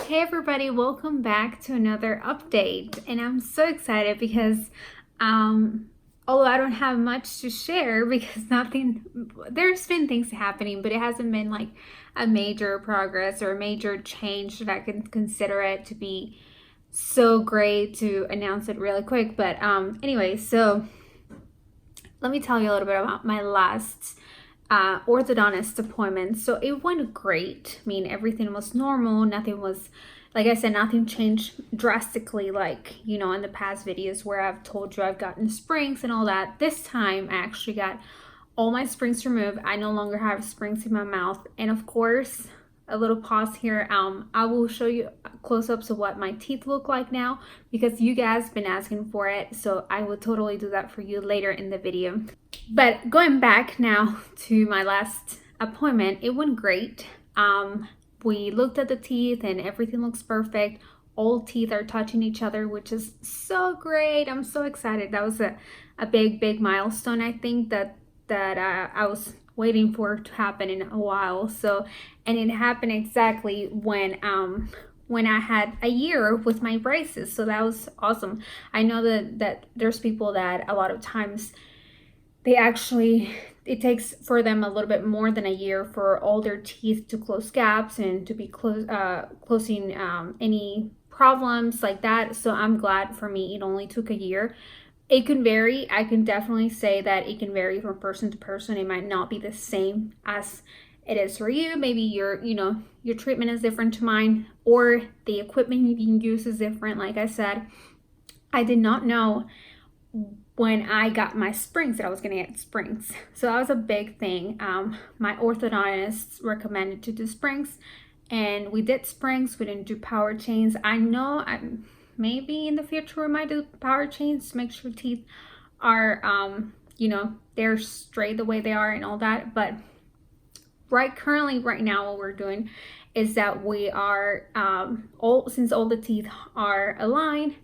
Hey everybody, welcome back to another update. And I'm so excited because although I don't have much to share because there's been things happening, but it hasn't been like a major progress or a major change that I can consider it to be so great to announce it really quick. But anyway, so let me tell you a little bit about my last orthodontist appointment. So it went great. I mean, everything was normal. Nothing was, like I said, nothing changed drastically like, in the past videos where I've told you I've gotten springs and all that. This time I actually got all my springs removed. I no longer have springs in my mouth. And of course, a little pause here. I will show you close-ups of what my teeth look like now because you guys been asking for it. So I will totally do that for you later in the video. But going back now to my last appointment, it went great. We looked at the teeth and everything looks perfect. All teeth are touching each other, which is so great. I'm so excited. That was a big milestone, I think, that I was waiting for it to happen in a while. So, and it happened exactly when I had a year with my braces. So that was awesome. I know that there's people that a lot of times it takes for them a little bit more than a year for all their teeth to close gaps and to be closing any problems like that. So I'm glad for me it only took a year. It can vary. I can definitely say that it can vary from person to person. It might not be the same as it is for you. Maybe your treatment is different to mine, or the equipment you can use is different. Like I said, I did not know when I got my springs that I was going to get springs. So that was a big thing. My orthodontist recommended to do springs, and we did springs. We didn't do power chains. I know maybe in the future we might do power chains to make sure teeth are they're straight the way they are and all that. But right now what we're doing is that we are since all the teeth are aligned,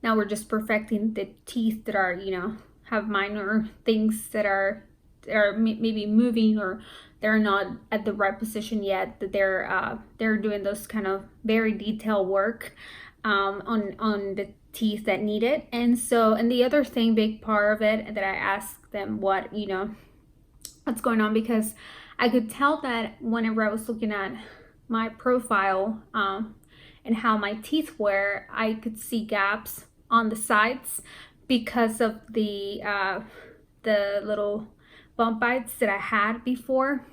now we're just perfecting the teeth that are have minor things that are maybe moving, or they're not at the right position yet, that they're doing those kind of very detailed work on the teeth that need it. And the other big part of it, that I asked them what's going on, because I could tell that whenever I was looking at my profile and how my teeth were, I could see gaps on the sides because of the little bump bites that I had before.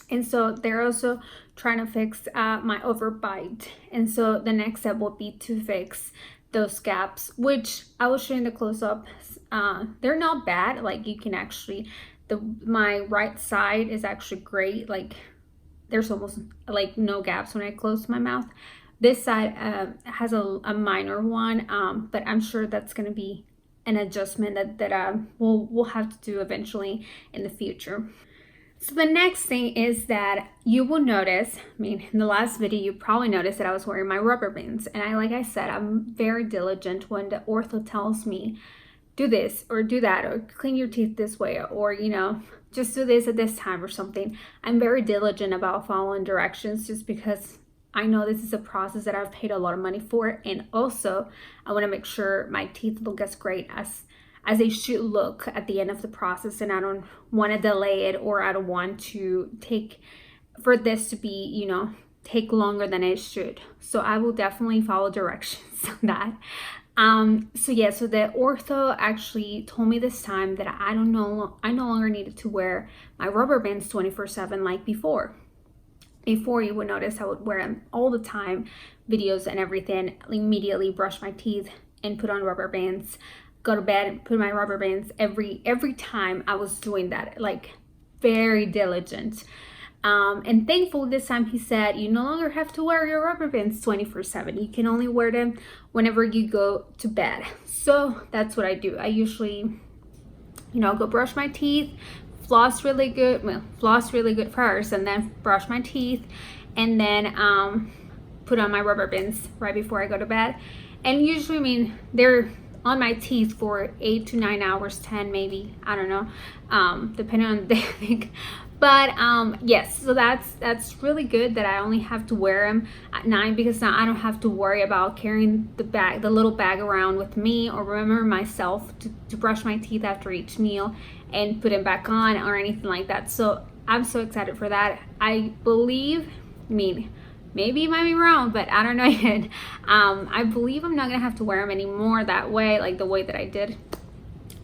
And so they're also trying to fix my overbite. And so the next step will be to fix those gaps, which I will show you in the close-up. They're not bad. Like, you can actually, my right side is actually great. Like, there's almost like no gaps when I close my mouth. This side has a minor one, but I'm sure that's going to be an adjustment that we'll have to do eventually in the future. So the next thing is that you will notice, in the last video, you probably noticed that I was wearing my rubber bands. And like I said, I'm very diligent when the ortho tells me, do this or do that, or clean your teeth this way, or, just do this at this time or something. I'm very diligent about following directions, just because I know this is a process that I've paid a lot of money for. And also, I want to make sure my teeth look as great as they should look at the end of the process, and I don't want to delay it, or I don't want to take longer than it should. So I will definitely follow directions on that. So the ortho actually told me this time that I no longer needed to wear my rubber bands 24/7 like before. Before, you would notice I would wear them all the time, videos and everything, immediately brush my teeth and put on rubber bands, go to bed and put my rubber bands every time I was doing that, like very diligent. And thankfully this time he said, you no longer have to wear your rubber bands 24/7. You can only wear them whenever you go to bed. So that's what I do. I usually, go brush my teeth, floss really good first, and then brush my teeth, and then put on my rubber bands right before I go to bed. And usually, they're on my teeth for 8 to 9 hours, 10 maybe, I don't know, depending on the day, I think. But yes, so that's really good that I only have to wear them at night, because now I don't have to worry about carrying the little bag around with me, or remember myself to brush my teeth after each meal and put it back on or anything like that. So I'm so excited for that. I believe, I mean, maybe you might be wrong, but I don't know yet. I believe I'm not gonna have to wear them anymore that way, like the way that I did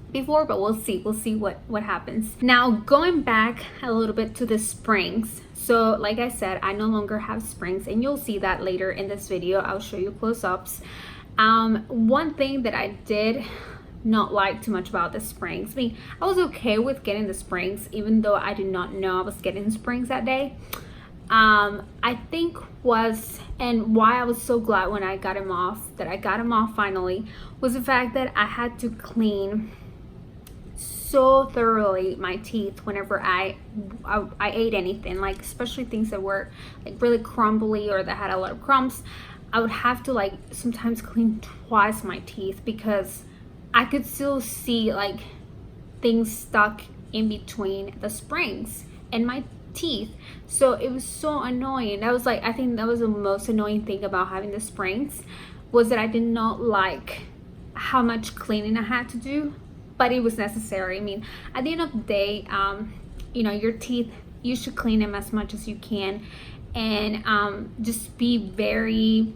before, but we'll see what happens. Now, going back a little bit to the springs, so like I said, I no longer have springs, and you'll see that later in this video. I'll show you close-ups. One thing that I did not like too much about the springs, I mean, I was okay with getting the springs even though I did not know I was getting springs that day. I think was, and why I was so glad when I got him off, that I got him off finally, was the fact that I had to clean so thoroughly my teeth whenever I ate anything, like especially things that were like really crumbly or that had a lot of crumbs. I would have to like sometimes clean twice my teeth, because I could still see like things stuck in between the springs and my teeth. So it was so annoying. That was like, I think that was the most annoying thing about having the springs, was that I did not like how much cleaning I had to do, but it was necessary. I mean, at the end of the day, you know, your teeth, you should clean them as much as you can, and just be very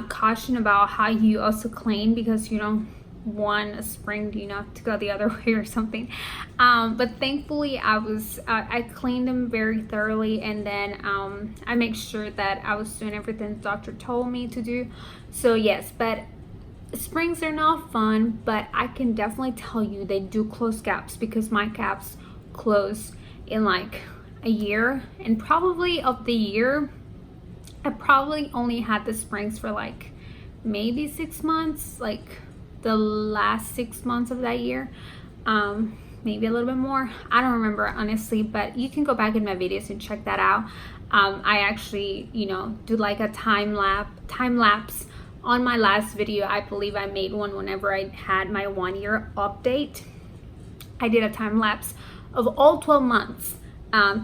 cautious about how you also clean, because you don't want a spring, you know, to go the other way or something. But thankfully I cleaned them very thoroughly, and then I make sure that I was doing everything the doctor told me to do. So yes, but springs are not fun, but I can definitely tell you they do close gaps, because my gaps close in like a year, and probably of the year I probably only had the springs for like maybe 6 months, like the last 6 months of that year, maybe a little bit more. I don't remember honestly, but you can go back in my videos and check that out. I actually, you know, do like a time lapse on my last video. I believe I made one whenever I had my 1 year update. I did a time lapse of all 12 months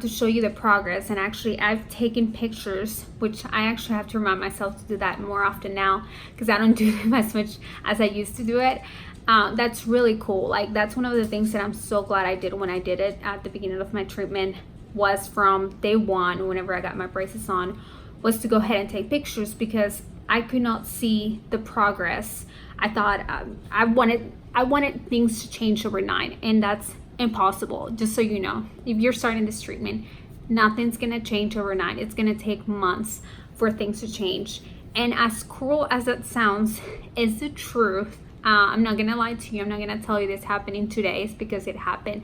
to show you the progress, and actually I've taken pictures, which I actually have to remind myself to do that more often now, because I don't do them as much as I used to do it. That's really cool. Like, that's one of the things that I'm so glad I did when I did it at the beginning of my treatment, was from day one, whenever I got my braces on, was to go ahead and take pictures, because I could not see the progress. I thought I wanted things to change overnight, and that's impossible. Just so you know, if you're starting this treatment, nothing's gonna change overnight. It's gonna take months for things to change. And as cruel as that sounds, is the truth. I'm not gonna lie to you. I'm not gonna tell you this happened in 2 days, because it happened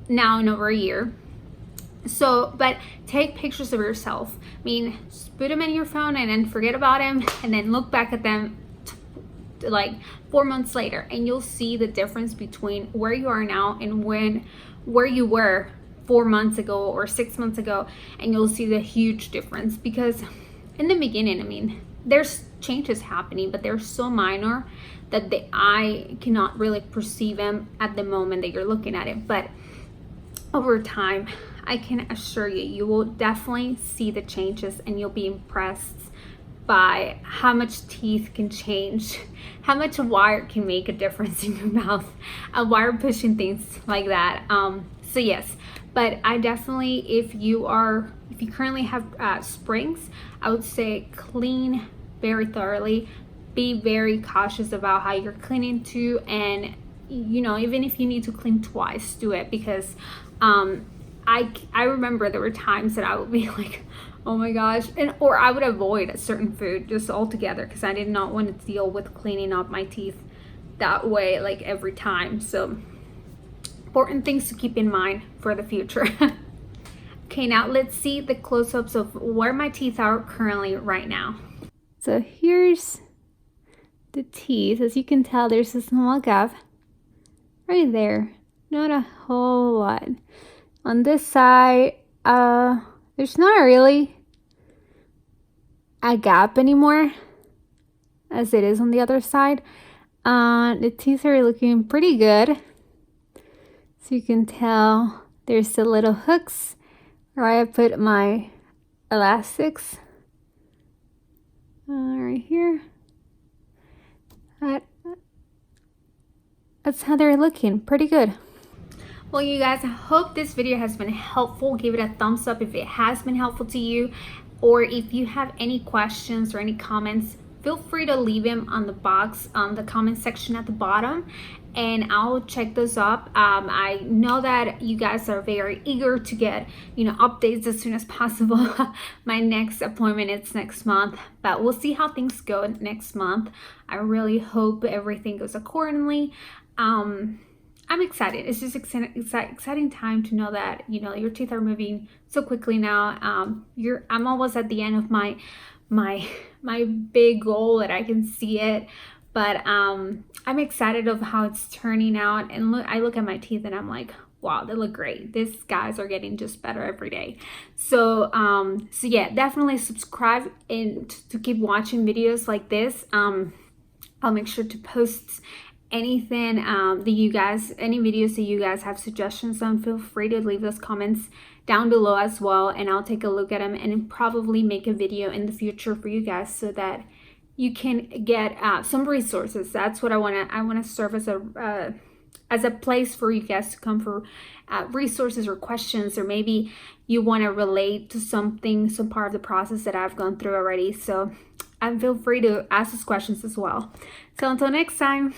now in over a year. So, but take pictures of yourself. I mean, just put them in your phone and then forget about them, and then look back at them like 4 months later, and you'll see the difference between where you are now and where you were 4 months ago or 6 months ago. And you'll see the huge difference, because in the beginning, I mean, there's changes happening, but they're so minor that the eye cannot really perceive them at the moment that you're looking at it. But over time, I can assure you, you will definitely see the changes, and you'll be impressed by how much teeth can change, how much a wire can make a difference in your mouth, a wire pushing things like that. So yes, but I definitely, if you currently have springs, I would say clean very thoroughly. Be very cautious about how you're cleaning too, and you know, even if you need to clean twice, do it, because I remember there were times that I would be like, oh my gosh, or I would avoid a certain food just altogether, because I did not want to deal with cleaning up my teeth that way, like every time. So important things to keep in mind for the future. Okay, now let's see the close-ups of where my teeth are currently right now. So here's the teeth. As you can tell, there's a small gap right there, not a whole lot. On this side, there's not really a gap anymore as it is on the other side. The teeth are looking pretty good. So you can tell there's the little hooks where I put my elastics right here. That's how they're looking. Pretty good. Well, you guys, I hope this video has been helpful. Give it a thumbs up if it has been helpful to you, or if you have any questions or any comments, feel free to leave them on the box on the comment section at the bottom, and I'll check those up. I know that you guys are very eager to get, you know, updates as soon as possible. My next appointment is next month, but we'll see how things go next month. I really hope everything goes accordingly. I'm excited. It's just exciting time to know that, you know, your teeth are moving so quickly now. I'm almost at the end of my big goal that I can see it, but I'm excited of how it's turning out. And I look at my teeth and I'm like, wow, they look great. These guys are getting just better every day. So yeah, definitely subscribe and to keep watching videos like this. I'll make sure to post anything any videos that you guys have suggestions on. Feel free to leave those comments down below as well, and I'll take a look at them and probably make a video in the future for you guys so that you can get some resources. That's what I want to serve as a place for you guys to come for resources or questions, or maybe you want to relate to some part of the process that I've gone through already. So feel free to ask us questions as well. So until next time.